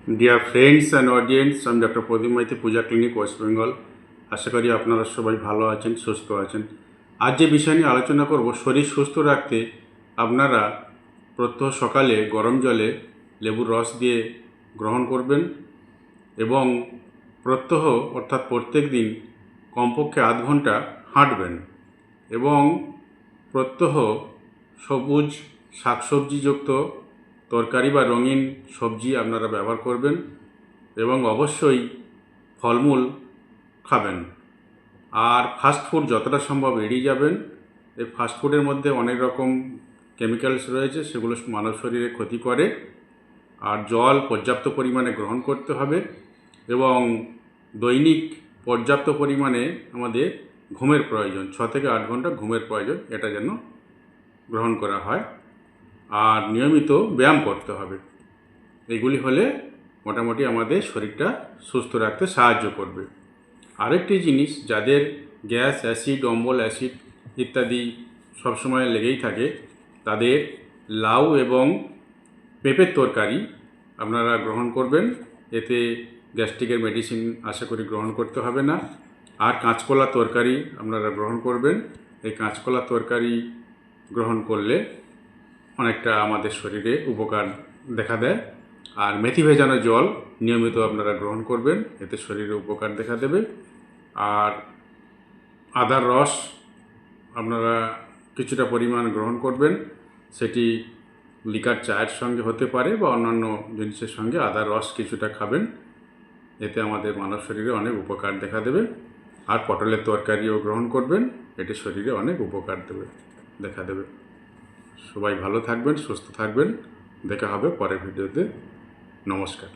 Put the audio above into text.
Dear friends and audience, আমি doctor প্রদীপ মাইতি, পূজা clinic, West Bengal. আশা করি আপনারা সবাই ভালো আছেন, সুস্থ আছেন। আজ যে বিষয় নিয়ে আলোচনা করব, শরীর সুস্থ রাখতে আপনারা প্রত্যহ সকালে গরম জলে লেবুর রস দিয়ে গ্রহণ করবেন এবং প্রত্যহ অর্থাৎ প্রত্যেক দিন কমপক্ষে আধ ঘন্টা হাঁটবেন এবং প্রত্যহ সবুজ শাকসবজিযুক্ত তরকারি বা রঙিন সবজি আপনারা ব্যবহার করবেন এবং অবশ্যই ফলমূল খাবেন। আর ফাস্টফুড যতটা সম্ভব এড়িয়ে যাবেন। এই ফাস্টফুডের মধ্যে অনেক রকম কেমিক্যালস রয়েছে, সেগুলো মানব শরীরে ক্ষতি করে। আর জল পর্যাপ্ত পরিমাণে গ্রহণ করতে হবে এবং দৈনিক পর্যাপ্ত পরিমাণে আমাদের ঘুমের প্রয়োজন, 6 থেকে 8 ঘন্টা ঘুমের প্রয়োজন, এটা যেন গ্রহণ করা হয়। আর নিয়মিত ব্যায়াম করতে হবে। এগুলি হলে মোটামুটি আমাদের শরীরটা সুস্থ রাখতে সাহায্য করবে। আরেকটি জিনিস, যাদের গ্যাস, অ্যাসিড, অম্বল, অ্যাসিড ইত্যাদি সবসময় লেগেই থাকে, তাদের লাউ এবং পেঁপের তরকারি আপনারা গ্রহণ করবেন। এতে গ্যাস্ট্রিকের মেডিসিন আশা করি গ্রহণ করতে হবে না। আর কাঁচকলা তরকারি আপনারা গ্রহণ করবেন। এই কাঁচকলা তরকারি গ্রহণ করলে অনেকটা আমাদের শরীরে উপকার দেখা দেয়। আর মেথি ভেজানো জল নিয়মিত আপনারা গ্রহণ করবেন, এতে শরীরে উপকার দেখা দেবে। আর আদার রস আপনারা কিছুটা পরিমাণ গ্রহণ করবেন, সেটি লিকার চায়ের সঙ্গে হতে পারে বা অন্যান্য জিনিসের সঙ্গে আদার রস কিছুটা খাবেন, এতে আমাদের মানব শরীরে অনেক উপকার দেখা দেবে। আর পটলের তরকারিও গ্রহণ করবেন, এটি শরীরে অনেক উপকার দেখা দেবে। সবাই ভালো থাকবেন, সুস্থ থাকবেন। দেখা হবে পরের ভিডিওতে। নমস্কার।